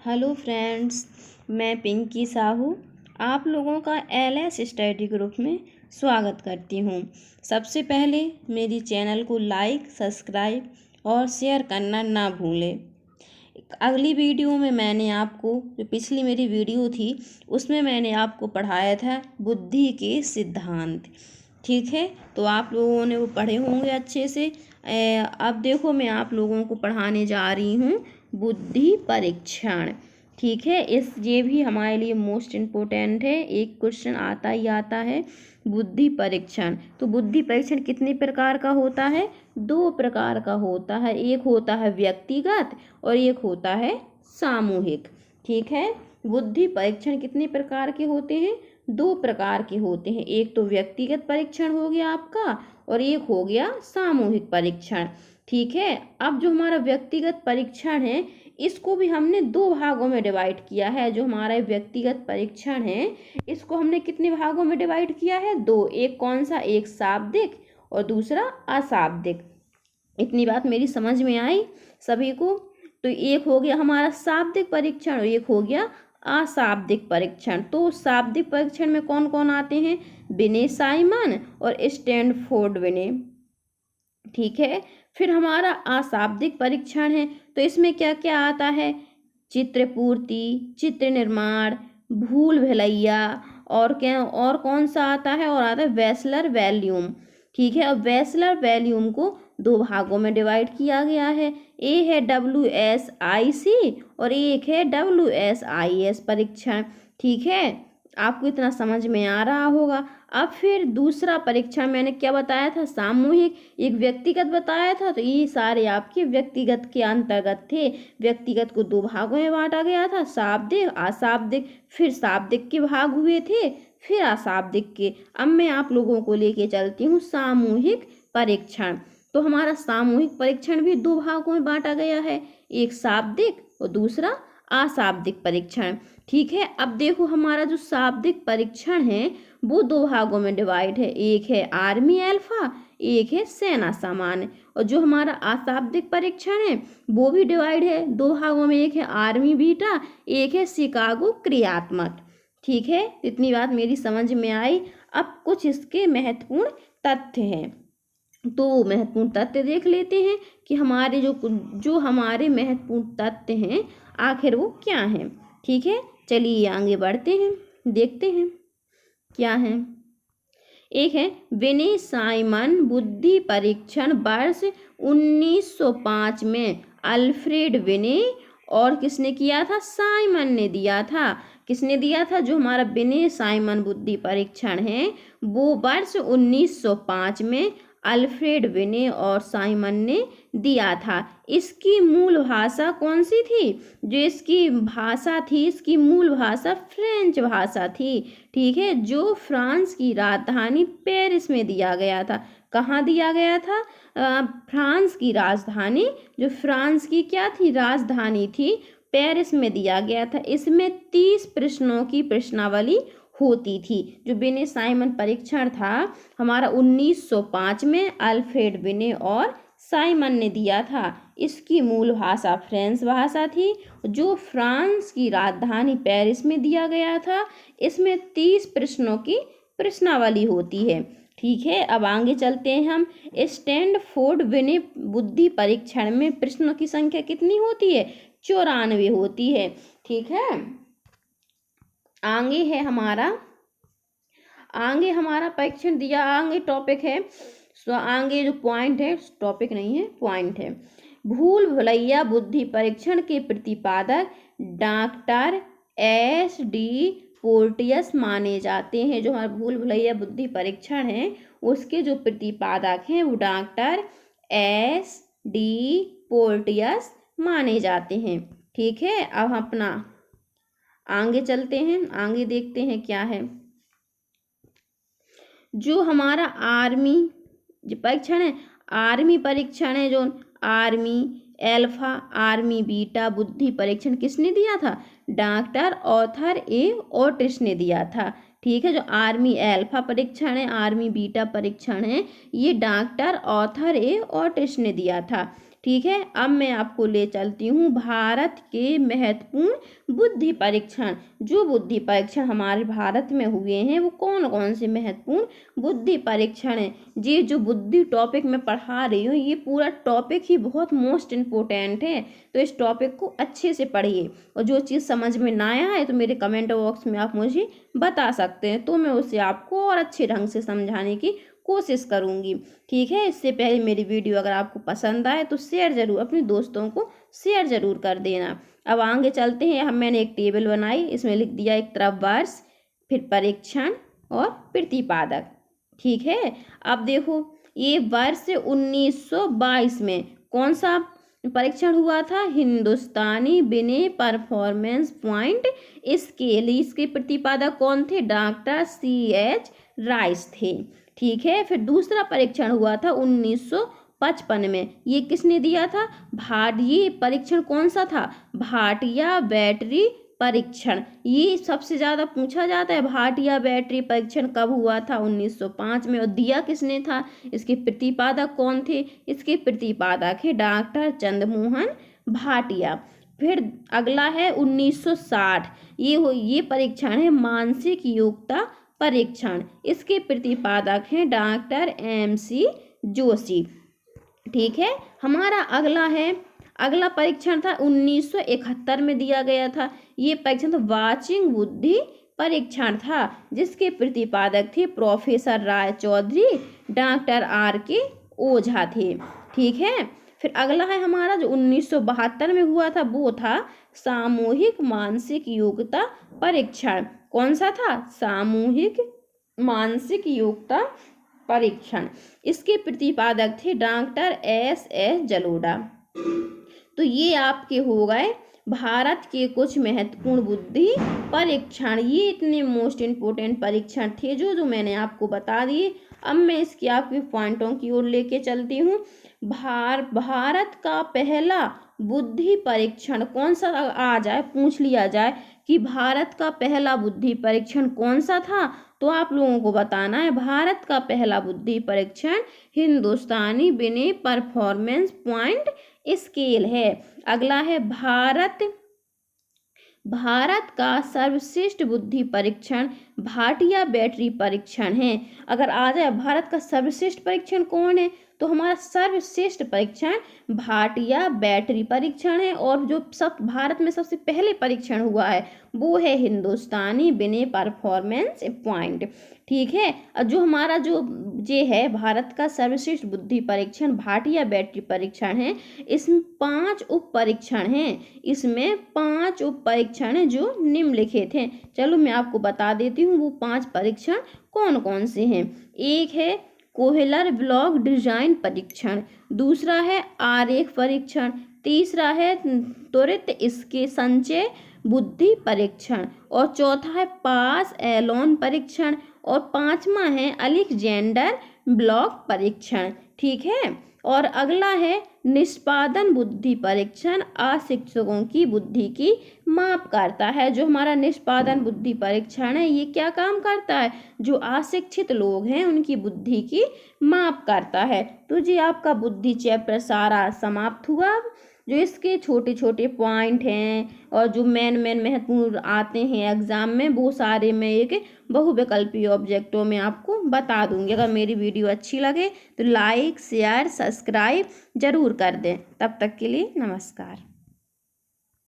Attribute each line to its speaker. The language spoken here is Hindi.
Speaker 1: हेलो फ्रेंड्स, मैं पिंकी साहू आप लोगों का एलएस स्टडी ग्रुप में स्वागत करती हूँ। सबसे पहले मेरी चैनल को लाइक, सब्सक्राइब और शेयर करना ना भूलें। अगली वीडियो में मैंने आपको जो पिछली मेरी वीडियो थी उसमें मैंने आपको पढ़ाया था बुद्धि के सिद्धांत। ठीक है, तो आप लोगों ने वो पढ़े होंगे अच्छे से। अब देखो, मैं आप लोगों को पढ़ाने जा रही हूँ बुद्धि परीक्षण। ठीक है, ये भी हमारे लिए मोस्ट इम्पोर्टेंट है। एक क्वेश्चन आता ही आता है बुद्धि परीक्षण। तो बुद्धि परीक्षण कितने प्रकार का होता है? 2 प्रकार का होता है। एक होता है व्यक्तिगत और एक होता है सामूहिक। ठीक है, बुद्धि परीक्षण कितने प्रकार के होते हैं? 2 प्रकार के होते हैं। एक तो व्यक्तिगत परीक्षण हो गया आपका और एक हो गया सामूहिक परीक्षण। ठीक है, अब जो हमारा व्यक्तिगत परीक्षण है इसको भी हमने 2 भागों में डिवाइड किया है। जो हमारा व्यक्तिगत परीक्षण है इसको हमने कितने भागों में डिवाइड किया है? 2। एक कौन सा? एक शाब्दिक और दूसरा अशाब्दिक। इतनी बात मेरी समझ में आई सभी को? तो एक हो गया हमारा शाब्दिक परीक्षण और एक हो गया अशाब्दिक परीक्षण। तो शाब्दिक परीक्षण में कौन कौन आते हैं? विनय साइमन और स्टैनफोर्ड विनय। ठीक है, फिर हमारा अशाब्दिक परीक्षण है तो इसमें क्या क्या आता है? चित्र पूर्ति, चित्र निर्माण, भूल भुलैया और क्या, और कौन सा आता है? और आता है वेस्लर वॉल्यूम। ठीक है, अब वेस्लर वॉल्यूम को 2 भागों में डिवाइड किया गया है। ए है WSIC और एक है WSIS परीक्षण। ठीक है, आपको इतना समझ में आ रहा होगा। अब फिर दूसरा परीक्षण मैंने क्या बताया था? सामूहिक। एक व्यक्तिगत बताया था, तो ये सारे आपके व्यक्तिगत के अंतर्गत थे। व्यक्तिगत को 2 भागों में बांटा गया था, शाब्दिक, अशाब्दिक। फिर शाब्दिक के भाग हुए थे, फिर अशाब्दिक के। अब मैं आप लोगों को लेके चलती हूँ सामूहिक परीक्षण। तो हमारा सामूहिक परीक्षण भी 2 भागों में बांटा गया है, एक शाब्दिक और दूसरा अशाब्दिक परीक्षण। ठीक है, अब देखो हमारा जो शाब्दिक परीक्षण है वो 2 भागों में डिवाइड है। एक है आर्मी अल्फा, एक है सेना सामान्य। और जो हमारा अशाब्दिक परीक्षण है वो भी डिवाइड है 2 भागों में। एक है आर्मी बीटा, एक है शिकागो क्रियात्मक। ठीक है, इतनी बात मेरी समझ में आई। अब कुछ इसके महत्वपूर्ण तथ्य हैं, तो महत्वपूर्ण तथ्य देख लेते हैं कि हमारे जो हमारे महत्वपूर्ण तथ्य हैं आखिर वो क्या हैं। ठीक है, चलिए आगे बढ़ते हैं, देखते हैं क्या है। एक है विनय साइमन बुद्धि परीक्षण वर्ष 1905 में अल्फ्रेड विनय और किसने किया था? साइमन ने दिया था। किसने दिया था? जो हमारा विनय साइमन बुद्धि परीक्षण है वो वर्ष 1905 में अल्फ्रेड विनय और साइमन ने दिया था। इसकी मूल भाषा कौन सी थी? जो इसकी भाषा थी, इसकी मूल भाषा फ्रेंच भाषा थी। ठीक है, जो फ्रांस की राजधानी पेरिस में दिया गया था। कहाँ दिया गया था? फ्रांस की राजधानी, जो फ्रांस की क्या थी? राजधानी थी, पेरिस में दिया गया था। इसमें 30 प्रश्नों की प्रश्नावली होती थी। जो विनय साइमन परीक्षण था हमारा 1905 में अल्फ्रेड विनय और साइमन ने दिया था। इसकी मूल भाषा फ्रेंच भाषा थी, जो फ्रांस की राजधानी पेरिस में दिया गया था। इसमें 30 प्रश्नों की प्रश्नावली होती है। ठीक है, अब आगे चलते हैं हम। स्टैनफोर्ड विनय बुद्धि परीक्षण में प्रश्नों की संख्या कितनी होती है? 94 होती है। ठीक है, आगे है हमारा परीक्षण दिया, आगे टॉपिक है। आगे जो पॉइंट है, टॉपिक नहीं है, पॉइंट है। भूल भुलैया बुद्धि परीक्षण के प्रतिपादक डॉक्टर SD पोर्टियस माने जाते हैं। जो हमारा भूल भुलैया बुद्धि परीक्षण है उसके जो प्रतिपादक हैं वो डॉक्टर SD पोर्टियस माने जाते हैं। ठीक है, अब हम अपना आगे चलते हैं, आगे देखते हैं क्या है। जो हमारा आर्मी जो परीक्षण है, आर्मी परीक्षण है, जो आर्मी अल्फा, आर्मी बीटा बुद्धि परीक्षण किसने दिया था? डॉक्टर ऑथर ए ओटिस ने दिया था। ठीक है, जो आर्मी अल्फा परीक्षण है, आर्मी बीटा परीक्षण है, ये डॉक्टर ऑथर ए ओटिस ने दिया था। ठीक है, अब मैं आपको ले चलती हूँ भारत के महत्वपूर्ण बुद्धि परीक्षण। जो बुद्धि परीक्षण हमारे भारत में हुए हैं वो कौन कौन से महत्वपूर्ण बुद्धि परीक्षण हैं। ये जो बुद्धि टॉपिक मैं पढ़ा रही हूँ ये पूरा टॉपिक ही बहुत मोस्ट इम्पोर्टेंट है, तो इस टॉपिक को अच्छे से पढ़िए। और जो चीज़ समझ में ना आए तो मेरे कमेंट बॉक्स में आप मुझे बता सकते हैं, तो मैं उसे आपको और अच्छे ढंग से समझाने की कोशिश करूंगी। ठीक है, इससे पहले मेरी वीडियो अगर आपको पसंद आए तो शेयर जरूर, अपने दोस्तों को शेयर जरूर कर देना। अब आगे चलते हैं। मैंने एक टेबल बनाई, इसमें लिख दिया एक तरफ वर्ष, फिर परीक्षण और प्रतिपादक। ठीक है, अब देखो ये वर्ष 1922 में कौन सा परीक्षण हुआ था? हिंदुस्तानी बिने परफॉर्मेंस पॉइंट स्केल। इसके प्रतिपादक कौन थे? डॉक्टर CH राइस थे। ठीक है, फिर दूसरा परीक्षण हुआ था 1955 में। ये किसने दिया था? ये परीक्षण कौन सा था? भाटिया बैटरी परीक्षण। ये सबसे ज्यादा पूछा जाता है, भाटिया बैटरी परीक्षण कब हुआ था? 1905 में। और दिया किसने था? इसके प्रतिपादक कौन थे? इसके प्रतिपादक है डॉक्टर चंद्रमोहन भाटिया। फिर अगला है 1960। ये परीक्षण है मानसिक योग्यता परीक्षण। इसके प्रतिपादक हैं डॉक्टर MC जोशी। ठीक है, हमारा अगला परीक्षण था 1971 में दिया गया था। ये परीक्षण था वाचिंग बुद्धि परीक्षण था, जिसके प्रतिपादक थे प्रोफेसर राय चौधरी, डॉक्टर RK ओझा थे। ठीक है, फिर अगला है हमारा जो 1972 में हुआ था वो था सामूहिक मानसिक योग्यता परीक्षण। कौन सा था? सामूहिक मानसिक योग्यता परीक्षण। इसके प्रतिपादक थे डॉक्टर SS जलोटा। तो ये आपके हो गए भारत के कुछ महत्वपूर्ण बुद्धि परीक्षण। ये इतने मोस्ट इम्पोर्टेंट परीक्षण थे जो मैंने आपको बता दिए। अब मैं इसकी आपके पॉइंटों की ओर लेके चलती हूँ। भारत का पहला बुद्धि परीक्षण कौन सा पूछ लिया जाए कि भारत का पहला बुद्धि परीक्षण कौन सा था, तो आप लोगों को बताना है भारत का पहला बुद्धि परीक्षण हिंदुस्तानी बिने परफॉर्मेंस पॉइंट स्केल है। अगला है भारत का सर्वश्रेष्ठ बुद्धि परीक्षण भाटिया बैटरी परीक्षण है। अगर आ जाए भारत का सर्वश्रेष्ठ परीक्षण कौन है, तो हमारा सर्वश्रेष्ठ परीक्षण भाटिया बैटरी परीक्षण है। और जो भारत में सबसे पहले परीक्षण हुआ है वो है हिंदुस्तानी बिने परफॉर्मेंस पॉइंट। ठीक है, जो हमारा ये है भारत का सर्वश्रेष्ठ बुद्धि परीक्षण भाटिया बैटरी परीक्षण है। इसमें 5 उप परीक्षण हैं। इसमें 5 उप परीक्षण हैं जो निम्नलिखित हैं। चलो मैं आपको बता देती हूँ वो 5 परीक्षण कौन कौन से हैं। एक है कोहेलर ब्लॉक डिजाइन परीक्षण, दूसरा है आरेख परीक्षण, तीसरा है त्वरित इसके संचय बुद्धि परीक्षण, और चौथा है पास एलोन परीक्षण, और पांचवा है अलेक्जेंडर ब्लॉक परीक्षण। ठीक है, और अगला है निष्पादन बुद्धि परीक्षण अशिक्षकों की बुद्धि की माप करता है। जो हमारा निष्पादन बुद्धि परीक्षण है ये क्या काम करता है? जो अशिक्षित लोग हैं उनकी बुद्धि की माप करता है। तो जी आपका बुद्धि चैप्टर सारा समाप्त हुआ। जो इसके छोटे छोटे पॉइंट हैं और जो मेन महत्वपूर्ण आते हैं एग्जाम में वो सारे मैं एक बहुविकल्पी ऑब्जेक्टों में आपको बता दूंगी। अगर मेरी वीडियो अच्छी लगे तो लाइक शेयर सब्सक्राइब जरूर कर दें। तब तक के लिए नमस्कार।